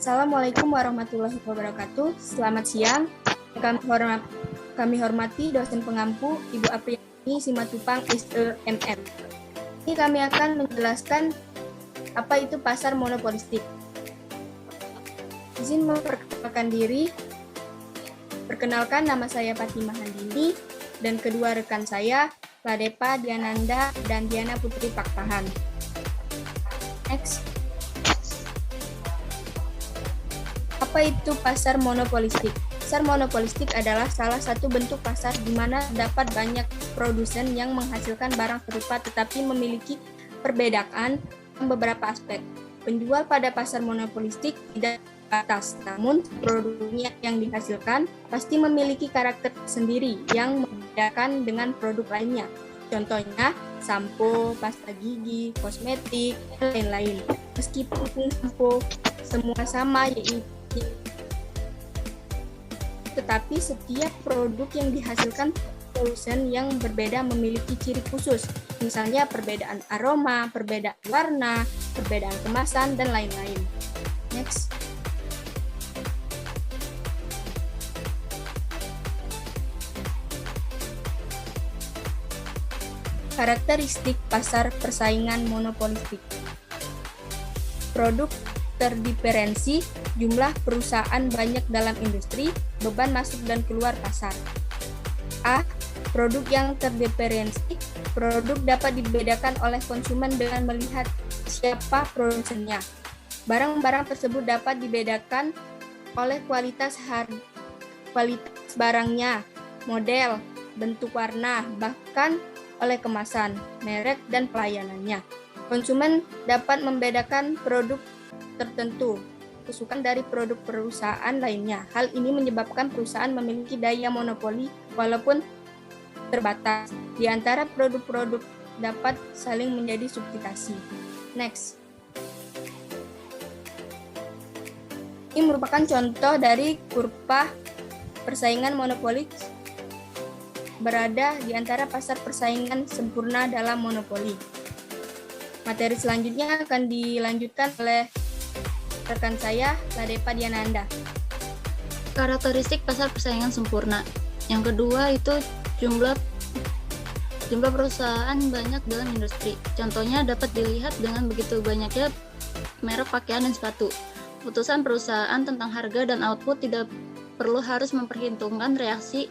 Assalamualaikum warahmatullahi wabarakatuh. Selamat siang. Kami hormati dosen pengampu Ibu Apriani Simatupang SEMM. Ini kami akan menjelaskan apa itu pasar monopolistik. Izin memperkenalkan diri. Perkenalkan, nama saya Fatimah Handini dan kedua rekan saya Ladepa Diananda dan Diana Putri Pakpahan. Next. Apa itu pasar monopolistik? Pasar monopolistik adalah salah satu bentuk pasar di mana dapat banyak produsen yang menghasilkan barang serupa tetapi memiliki perbedaan dalam beberapa aspek. Penjual pada pasar monopolistik tidak terbatas, namun produknya yang dihasilkan pasti memiliki karakter sendiri yang membedakan dengan produk lainnya. Contohnya, sampo, pasta gigi, kosmetik, dan lain-lain. Meskipun sampo semua sama, tetapi setiap produk yang dihasilkan produsen yang berbeda memiliki ciri khusus, misalnya perbedaan aroma, perbedaan warna, perbedaan kemasan, dan lain-lain. Next. Karakteristik pasar persaingan monopolistik. Produk terdiferensi, jumlah perusahaan banyak dalam industri, beban masuk dan keluar pasar. A. Produk yang terdiferensi, produk dapat dibedakan oleh konsumen dengan melihat siapa produsennya. Barang-barang tersebut dapat dibedakan oleh kualitas barangnya, model, bentuk warna, bahkan oleh kemasan, merek, dan pelayanannya. Konsumen dapat membedakan produk tertentu, kesukaan dari produk perusahaan lainnya. Hal ini menyebabkan perusahaan memiliki daya monopoli walaupun terbatas. Di antara produk-produk dapat saling menjadi substitusi. Next. Ini merupakan contoh dari kurva persaingan monopoli berada di antara pasar persaingan sempurna dalam monopoli. Materi selanjutnya akan dilanjutkan oleh rekan saya, Ladepa Diananda. Karakteristik pasar persaingan sempurna. Yang kedua itu jumlah perusahaan banyak dalam industri. Contohnya dapat dilihat dengan begitu banyaknya merek pakaian dan sepatu. Putusan perusahaan tentang harga dan output tidak perlu harus memperhitungkan reaksi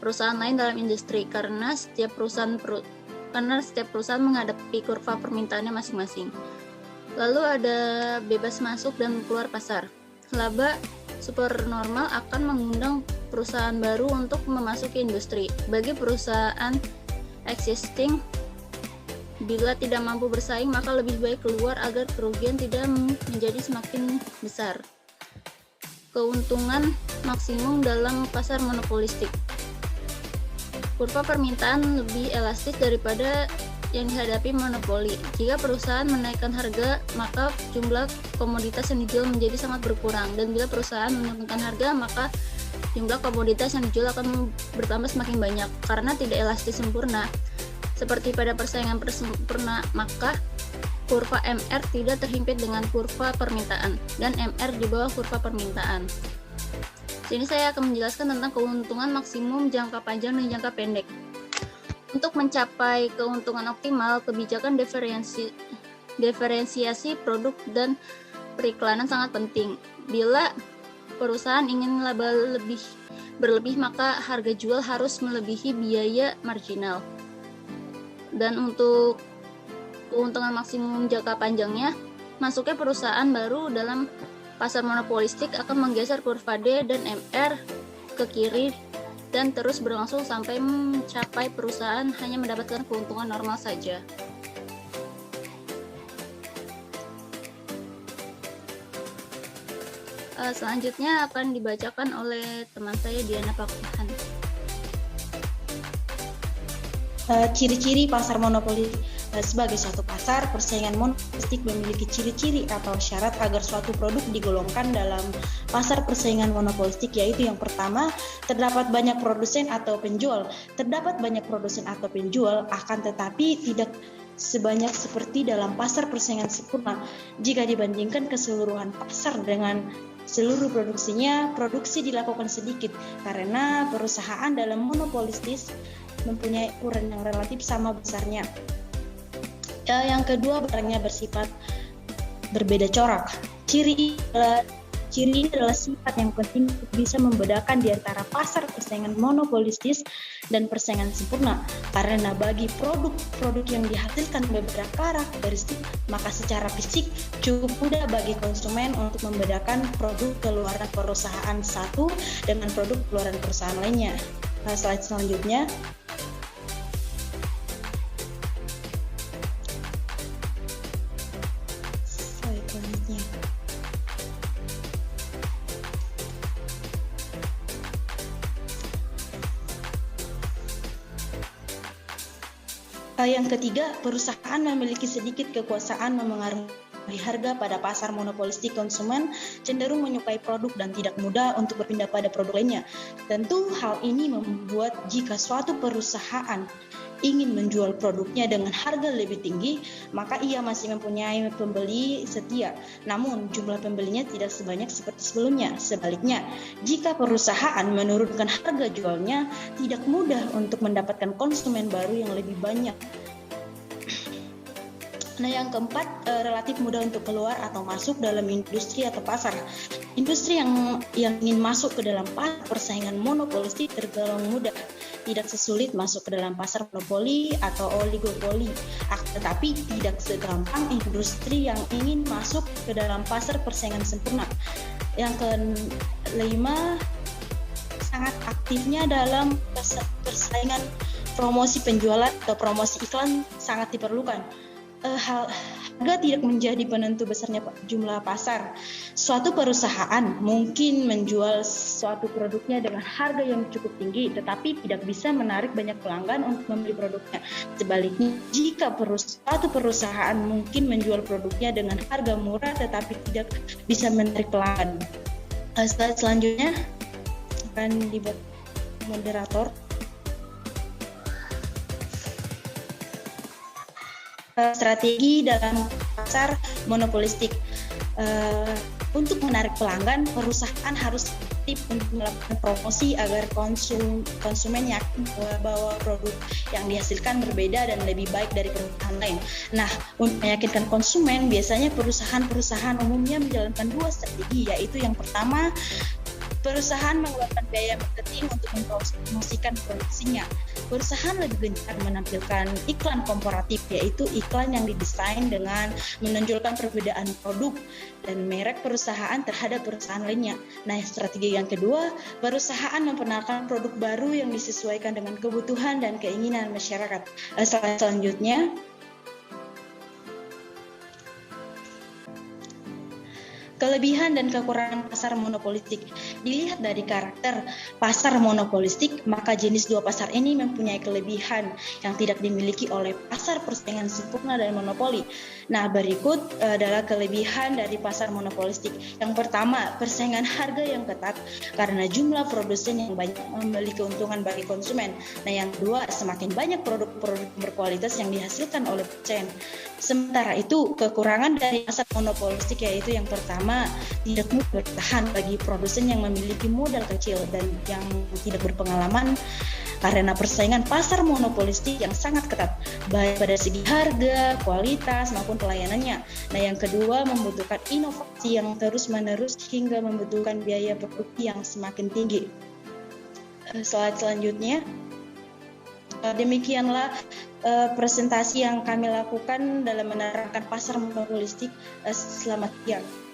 perusahaan lain dalam industri karena setiap perusahaan menghadapi kurva permintaannya masing-masing. Lalu ada bebas masuk dan keluar pasar. Laba supernormal akan mengundang perusahaan baru untuk memasuki industri. Bagi perusahaan existing, bila tidak mampu bersaing, maka lebih baik keluar agar kerugian tidak menjadi semakin besar. Keuntungan maksimum dalam pasar monopolistik. Kurva permintaan lebih elastis daripada yang dihadapi monopoli. Jika perusahaan menaikkan harga, maka jumlah komoditas yang dijual menjadi sangat berkurang. Dan bila perusahaan menurunkan harga, maka jumlah komoditas yang dijual akan bertambah semakin banyak. Karena tidak elastis sempurna, seperti pada persaingan sempurna, maka kurva MR tidak terhimpit dengan kurva permintaan, dan MR di bawah kurva permintaan. Sini saya akan menjelaskan tentang keuntungan maksimum jangka panjang dan jangka pendek. Untuk mencapai keuntungan optimal, kebijakan diferensiasi produk dan periklanan sangat penting. Bila perusahaan ingin laba berlebih, maka harga jual harus melebihi biaya marginal. Dan untuk keuntungan maksimum jangka panjangnya, masuknya perusahaan baru dalam pasar monopolistik akan menggeser kurva D dan MR ke kiri dan terus berlangsung sampai mencapai perusahaan hanya mendapatkan keuntungan normal saja. Selanjutnya akan dibacakan oleh teman saya Diana Pakpahan. Ciri-ciri pasar monopoli. Sebagai suatu pasar, persaingan monopolistik memiliki ciri-ciri atau syarat agar suatu produk digolongkan dalam pasar persaingan monopolistik, yaitu yang pertama, terdapat banyak produsen atau penjual. Terdapat banyak produsen atau penjual, akan tetapi tidak sebanyak seperti dalam pasar persaingan sempurna jika dibandingkan keseluruhan pasar dengan seluruh produksi dilakukan sedikit karena perusahaan dalam monopolistis mempunyai ukuran yang relatif sama besarnya. Yang kedua, barangnya bersifat berbeda corak. Ciri ini adalah sifat yang penting untuk bisa membedakan di antara pasar persaingan monopolistis dan persaingan sempurna. Karena bagi produk-produk yang dihasilkan beberapa karakteristik, maka secara fisik cukup mudah bagi konsumen untuk membedakan produk keluaran perusahaan satu dengan produk keluaran perusahaan lainnya. Slide selanjutnya. Yang ketiga, perusahaan memiliki sedikit kekuasaan memengaruhi harga pada pasar monopolistik. Konsumen cenderung menyukai produk dan tidak mudah untuk berpindah pada produk lainnya. Tentu hal ini membuat jika suatu perusahaan ingin menjual produknya dengan harga lebih tinggi, maka ia masih mempunyai pembeli setia. Namun jumlah pembelinya tidak sebanyak seperti sebelumnya. Sebaliknya, jika perusahaan menurunkan harga jualnya, tidak mudah untuk mendapatkan konsumen baru yang lebih banyak. Nah, yang keempat, relatif mudah untuk keluar atau masuk dalam industri atau pasar. Industri yang ingin masuk ke dalam pasar persaingan monopolistik tergolong mudah, tidak sesulit masuk ke dalam pasar monopoli atau oligopoli, tetapi tidak segampang industri yang ingin masuk ke dalam pasar persaingan sempurna. Yang kelima, sangat aktifnya dalam persaingan promosi penjualan atau promosi iklan sangat diperlukan. Harga tidak menjadi penentu besarnya jumlah pasar. Suatu perusahaan mungkin menjual suatu produknya dengan harga yang cukup tinggi, tetapi tidak bisa menarik banyak pelanggan untuk membeli produknya. Sebaliknya, jika suatu perusahaan mungkin menjual produknya dengan harga murah, tetapi tidak bisa menarik pelanggan. Slide selanjutnya akan dibuat moderator. Strategi dalam pasar monopolistik. Untuk menarik pelanggan, perusahaan harus aktif untuk melakukan promosi agar konsumen yakin bahwa produk yang dihasilkan berbeda dan lebih baik dari perusahaan lain. Nah, untuk meyakinkan konsumen, biasanya perusahaan umumnya menjalankan dua strategi, yaitu yang pertama, perusahaan mengeluarkan biaya marketing untuk mempromosikan produksinya. Perusahaan lebih gencar menampilkan iklan komparatif, yaitu iklan yang didesain dengan menonjolkan perbedaan produk dan merek perusahaan terhadap perusahaan lainnya. Nah, strategi yang kedua, perusahaan memperkenalkan produk baru yang disesuaikan dengan kebutuhan dan keinginan masyarakat. Selanjutnya, kelebihan dan kekurangan pasar monopolistik. Dilihat dari karakter pasar monopolistik, maka jenis dua pasar ini mempunyai kelebihan yang tidak dimiliki oleh pasar persaingan sempurna dan monopoli. Nah, berikut adalah kelebihan dari pasar monopolistik. Yang pertama, persaingan harga yang ketat karena jumlah produsen yang banyak memberi keuntungan bagi konsumen. Nah, yang kedua, semakin banyak produk-produk berkualitas yang dihasilkan oleh produsen. Sementara itu, kekurangan dari pasar monopolistik yaitu yang pertama, tidak mudah bertahan bagi produsen yang memiliki modal kecil dan yang tidak berpengalaman karena persaingan pasar monopolistik yang sangat ketat, baik pada segi harga, kualitas, maupun pelayanannya. Nah, yang kedua, membutuhkan inovasi yang terus-menerus hingga membutuhkan biaya produksi yang semakin tinggi. Slide selanjutnya. Demikianlah presentasi yang kami lakukan dalam menerangkan pasar monopolistik. Selamat siang.